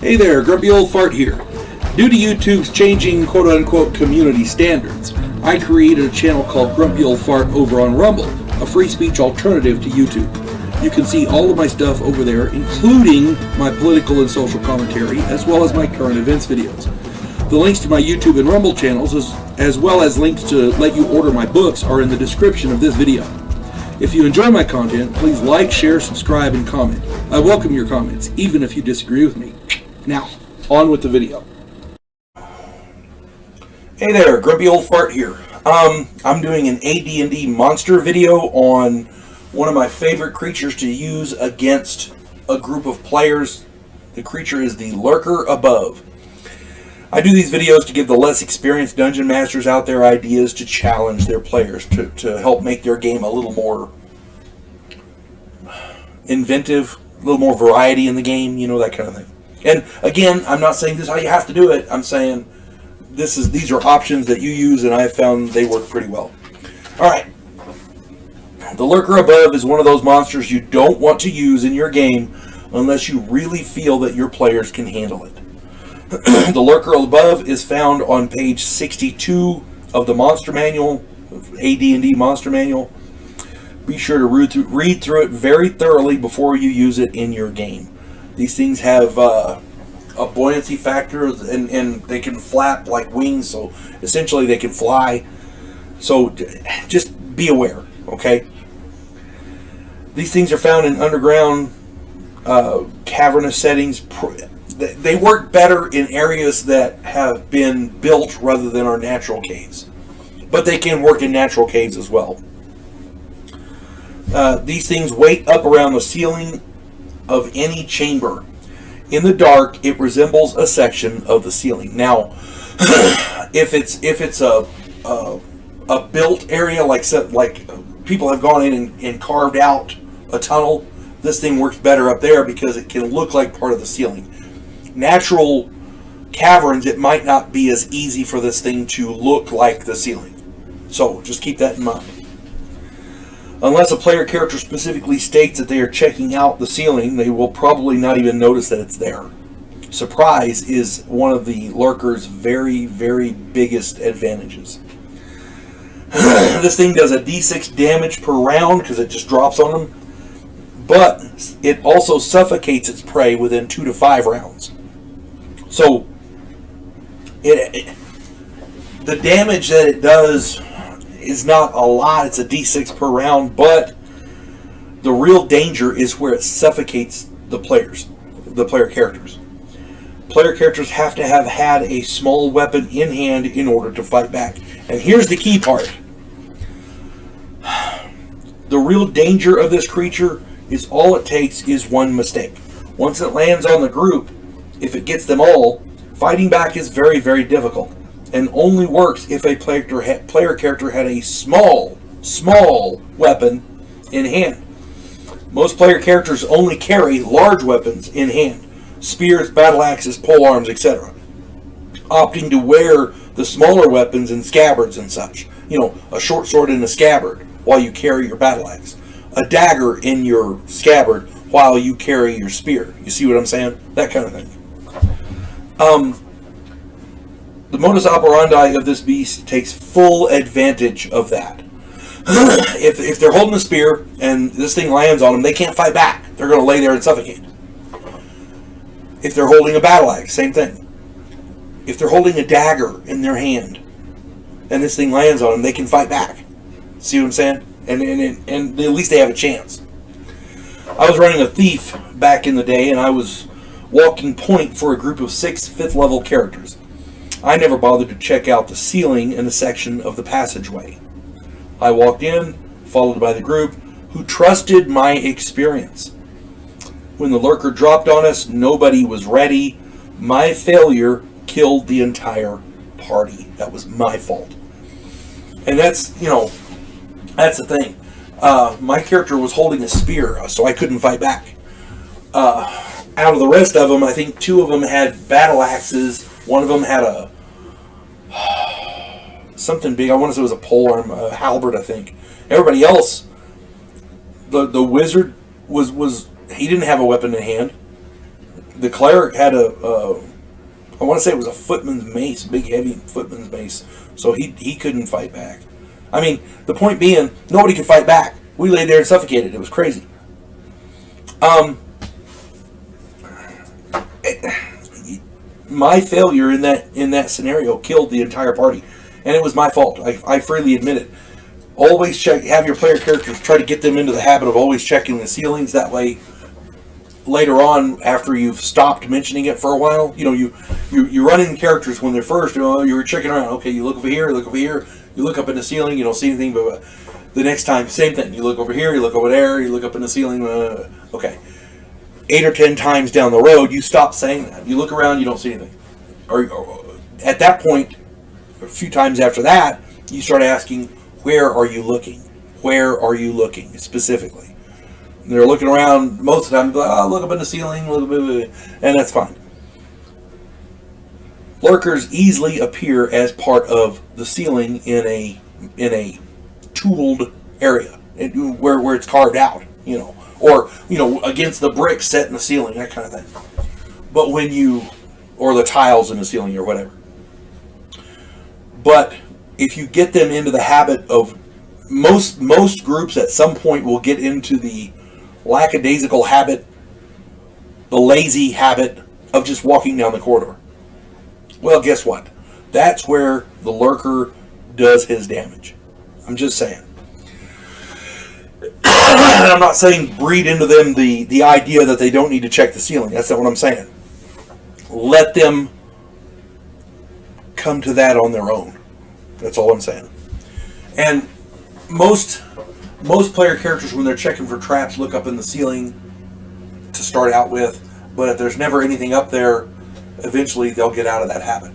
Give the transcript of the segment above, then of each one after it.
Hey there, Grumpy Old Fart here. Due to YouTube's changing quote-unquote community standards, I created a channel called Grumpy Old Fart over on Rumble, a free speech alternative to YouTube. You can see all of my stuff over there, including my political and social commentary, as well as my current events videos. The links to my YouTube and Rumble channels, as well as links to let you order my books, are in the description of this video. If you enjoy my content, please like, share, subscribe, and comment. I welcome your comments, even if you disagree with me. Now, on with the video. Hey there, Grumpy Old Fart here. I'm doing an AD&D monster video on one of my favorite creatures to use against a group of players. The creature is the Lurker Above. I do these videos to give the less experienced dungeon masters out there ideas to challenge their players, to help make their game a little more inventive, a little more variety in the game, you know, that kind of thing. And again, I'm not saying this is how you have to do it. I'm saying these are options that you use, and I have found they work pretty well. All right. The Lurker Above is one of those monsters you don't want to use in your game unless you really feel that your players can handle it. The Lurker Above is found on page 62 of the Monster Manual, AD&D Monster Manual. Be sure to read through it very thoroughly before you use it in your game. These things have a buoyancy factor, and they can flap like wings, so essentially they can fly. So just be aware, okay? These things are found in underground, cavernous settings. They work better in areas that have been built rather than our natural caves. But they can work in natural caves as well. These things wait up around the ceiling of any chamber. In the dark, it resembles a section of the ceiling. Now, if it's a built area, like people have gone in and carved out a tunnel, this thing works better up there because it can look like part of the ceiling. Natural caverns, it might not be as easy for this thing to look like the ceiling. So just keep that in mind. Unless a player character specifically states that they are checking out the ceiling, they will probably not even notice that it's there. Surprise is one of the Lurker's very, very biggest advantages. This thing does a d6 damage per round because it just drops on them, but it also suffocates its prey within 2 to 5 rounds. So the damage that it does is not a lot. It's a d6 per round, but the real danger is where it suffocates the player characters. Player characters have to have had a small weapon in hand in order to fight back. And here's the key part. The real danger of this creature is all it takes is one mistake. Once it lands on the group, if it gets them all, fighting back is very, very difficult, and only works if a player character had a small weapon in hand. Most player characters only carry large weapons in hand: spears, battle axes, polearms, etc., opting to wear the smaller weapons in scabbards and such. You know, a short sword in a scabbard while you carry your battle axe, a dagger in your scabbard while you carry your spear. You see what I'm saying? That kind of thing. The modus operandi of this beast takes full advantage of that. If they're holding a spear and this thing lands on them, they can't fight back. They're going to lay there and suffocate. If they're holding a battle axe, same thing. If they're holding a dagger in their hand and this thing lands on them, they can fight back. See what I'm saying? And at least they have a chance. I was running a thief back in the day, and I was walking point for a group of 6 5th level characters. I never bothered to check out the ceiling and the section of the passageway. I walked in, followed by the group, who trusted my experience. When the Lurker dropped on us, nobody was ready. My failure killed the entire party. That was my fault. And that's the thing. My character was holding a spear, so I couldn't fight back. Out of the rest of them, I think 2 of them had battle axes. One of them had something big. I want to say it was a polearm, a halberd, I think. Everybody else, the wizard was he didn't have a weapon in hand. the cleric had I want to say it was a footman's mace, big heavy footman's mace, so he couldn't fight back. I mean, the point being, nobody could fight back. We lay there and suffocated. It was crazy. My failure in that scenario killed the entire party, and it was my fault. I freely admit it. Always have your player characters try to get them into the habit of always checking the ceilings. That way, later on, after you've stopped mentioning it for a while, you run in characters when they're first. You were checking around. Okay, you look over here, look over here. You look up in the ceiling. You don't see anything, but the next time, same thing. You look over here, you look over there, you look up in the ceiling. Okay. 8 or 10 times down the road, you stop saying that. You look around, you don't see anything. Or at that point, a few times after that, you start asking, where are you looking? Where are you looking specifically? And they're looking around most of the time, look up in the ceiling, and that's fine. Lurkers easily appear as part of the ceiling in a tooled area where it's carved out, or against the bricks set in the ceiling, that kind of thing. But or the tiles in the ceiling or whatever. But if you get them into the habit of most groups at some point will get into the lackadaisical habit, the lazy habit of just walking down the corridor. Well, guess what? That's where the lurker does his damage. I'm just saying. I'm not saying breed into them the idea that they don't need to check the ceiling. That's not what I'm saying. Let them come to that on their own. That's all I'm saying. And most player characters, when they're checking for traps, look up in the ceiling to start out with. But if there's never anything up there, eventually they'll get out of that habit.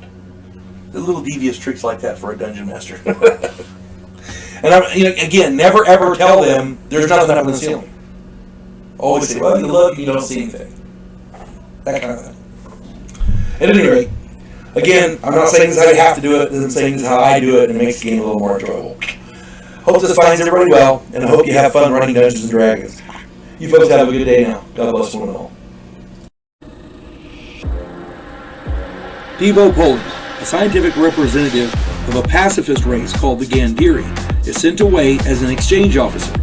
The little devious tricks like that for a dungeon master. And again, never ever tell them there's nothing up in the ceiling. Always say, well, you look, you don't see anything. That kind of thing. At any rate, again, I'm not saying this is how you have to do it. I'm saying this is how I do it, and it makes the game a little more enjoyable. Hope this finds everybody well, and I hope you have fun running Dungeons and Dragons. You folks have a good day now. God bless one and all. Devo Poland, a scientific representative of a pacifist race called the Gandhiri, is sent away as an exchange officer.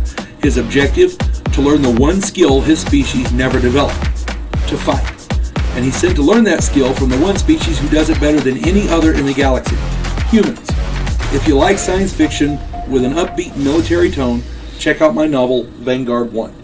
His objective, to learn the one skill his species never developed, to fight. And he's sent to learn that skill from the one species who does it better than any other in the galaxy, humans. If you like science fiction with an upbeat military tone, check out my novel, Vanguard 1.